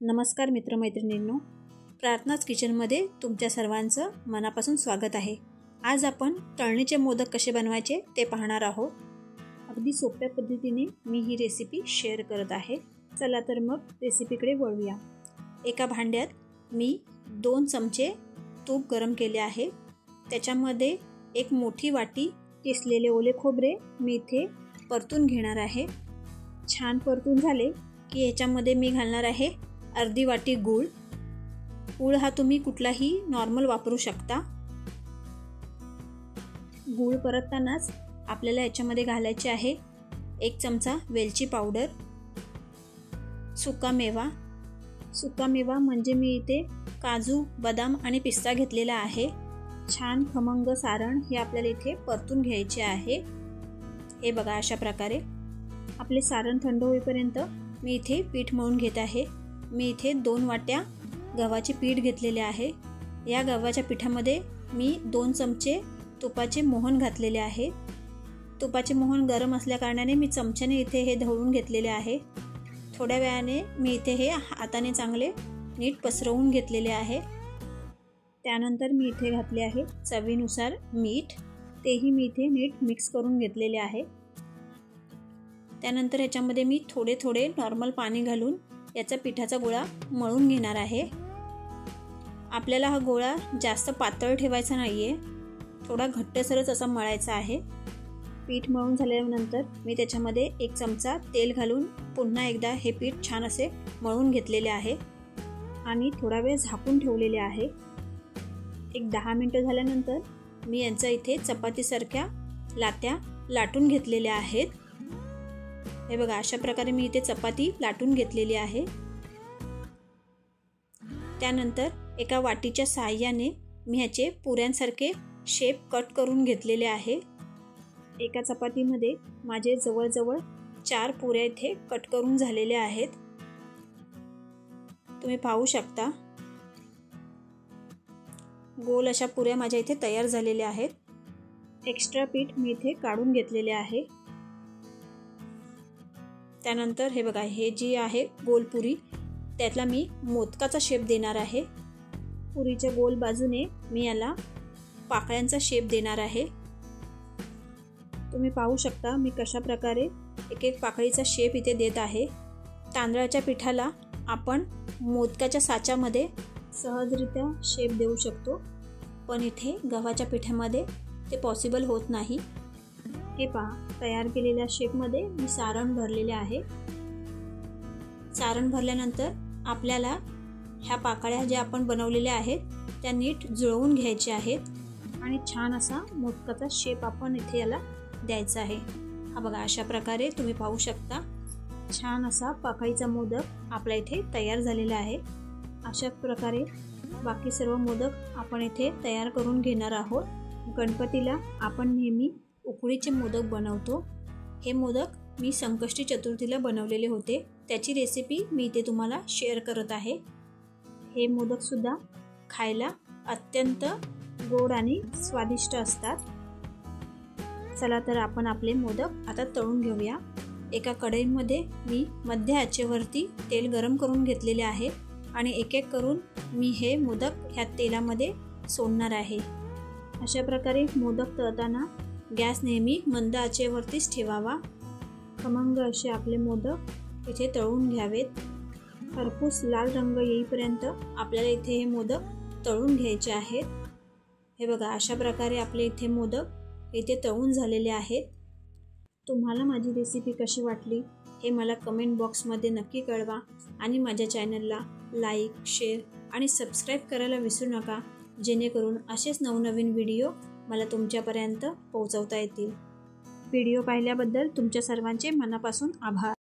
नमस्कार मित्रमैत्रिणींनो, प्रार्थनाच किचनमध्ये तुमच्या सर्वांचं मनापासून स्वागत आहे। आज आपण तळणीचे मोदक कसे बनवायचे ते पाहणार आहोत। अगदी सोप्या पद्धतीने मी ही रेसिपी शेअर करत आहे। चला तर मग रेसिपीकडे वळूया। एका भांड्यात मी 2 चमचे तूप गरम केले आहे। त्याच्यामध्ये एक मोठी वाटी किसलेले ओले खोबरे मी इथे परतून घेणार आहे। छान परतून झाले की याच्यामध्ये मी घालणार आहे अर्धी वाटी गूळ। गूळ हा तुम्ही कुठलाही नॉर्मल वापरू शकता। गूळ परततानाच आपल्याला याच्यामध्ये घालायचे आहे 1 चमचा वेलची पावडर, सुका मेवा म्हणजे मी इथे काजू, बदाम आणि पिस्ता घेतलेला आहे। छान खमंग सारण हे आपल्याला इथे परतून घ्यायचे आहे। हे बघा, अशा प्रकारे आपले सारण थंड होईपर्यंत मी इथे पीठ मळून घेत आहे। मी इथे 2 वाट्या गव्हाचे पीठ घेतलेले आहे। या गव्हाच्या पिठामध्ये मी 2 चमचे तुपाचे मोहन घातलेले आहे। तुपाचे मोहन गरम असल्या कारणाने मी चमच्याने इथे हे ढवळून घेतलेले आहे। थोड्या वेळाने मी इथे हे हाताने चांगले नीट पसरवून घेतलेले आहे। त्यानंतर मी इथे घातले आहे चवीनुसार मीठ, तेही मी इथे नीट मिक्स करून घेतलेले आहे। त्यानंतर याच्यामध्ये मी थोडे नॉर्मल पाणी घालून याचा पिठाचा गोळा मळून घेणार आहे। आपल्याला हा गोळा जास्त पातळ ठेवायचा नाहीये, थोडा घट्टसरच असा मळायचा आहे। पीठ मळून झाल्यानंतर मी त्याच्यामध्ये 1 चमचा तेल घालून पुन्हा एकदा हे पीठ छान असे मळून घेतलेले आहे आणि थोडा वेळ झाकून ठेवलेले आहे। एक 10 मिनिटं झाल्यानंतर मी यांचा इथे चपातीसारख्या लाट्या लाटून घेतलेल्या आहेत। हे बघा, अशा प्रकारे मी इथे चपाती लाटून घेतलेली आहे। त्यानंतर एका वाटीच्या साहाय्याने मी ह्याचे पुऱ्यांसारखे शेप कट करून घेतलेले आहे। एका चपातीमध्ये माझे जवळजवळ 4 पुऱ्या इथे कट करून झालेल्या आहेत। तुम्ही पाहू शकता गोल अशा पुऱ्या माझ्या इथे तयार झालेल्या आहेत। एक्स्ट्रा पीठ मी इथे काढून घेतलेले आहे। त्यानंतर हे बघा, हे जी आहे गोलपुरी, त्यातला मी मोदकाचा शेप देणार आहे। पुरीच्या गोल बाजूने मी याला पाकळ्यांचा शेप देणार आहे। तुम्ही पाहू शकता मी कशा प्रकारे एक पाकळीचा शेप इथे देत आहे। तांदळाच्या पिठाला आपण मोदकाच्या साच्यामध्ये सहजरित्या शेप देऊ शकतो, पण इथे गव्हाच्या पिठामध्ये ते पॉसिबल होत नाही। हे पहा, तयार केलेल्या शेपमध्ये मी सारण भरलेले आहे। सारण भरल्यानंतर आपल्याला ह्या पाकळ्या ज्या आपण बनवलेल्या आहेत त्या नीट जुळवून घ्यायच्या आहेत आणि छान असा मोदकाचा शेप आपण इथे याला द्यायचा आहे। हा बघा, अशा प्रकारे तुम्ही पाहू शकता छान असा पाकळीचा मोदक आपला इथे तयार झालेला आहे। अशा प्रकारे बाकी सर्व मोदक आपण इथे तयार करून घेणार आहोत। गणपतीला आपण नेहमी उकडीचे मोदक बनवतो। हे मोदक मी संकष्टी चतुर्थीला बनवलेले होते, त्याची रेसिपी मी इथे तुम्हाला शेअर करत आहे। हे मोदक सुद्धा खायला अत्यंत गोड आणि स्वादिष्ट असतात। चला तर आपण आपले मोदक आता तळून घेऊया। एका कढईमध्ये मी मध्य आचेवरती तेल गरम करून घेतलेले आहे आणि एक करून मी हे मोदक ह्या तेलामध्ये सोडणार आहे। अशा प्रकारे मोदक तळताना गॅस नेहमी मंद आचेवरतीच ठेवावा। खमंग असे आपले मोदक इथे तळून घ्यावेत। खरपूस लाल रंग येईपर्यंत आपल्याला इथे हे मोदक तळून घ्यायचे आहेत। हे बघा, अशा प्रकारे आपले इथे मोदक इथे तळून झालेले आहेत। तुम्हाला माझी रेसिपी कशी वाटली हे मला कमेंट बॉक्समध्ये नक्की कळवा आणि माझ्या चॅनलला लाईक, शेअर आणि सबस्क्राईब करायला विसरू नका, जेणेकरून असेच नवनवीन व्हिडिओ मला तुमच्यापर्यंत पोहोचवता येतील। व्हिडिओ पाहिल्याबद्दल तुमच्या सर्वांचे मनापासून आभार।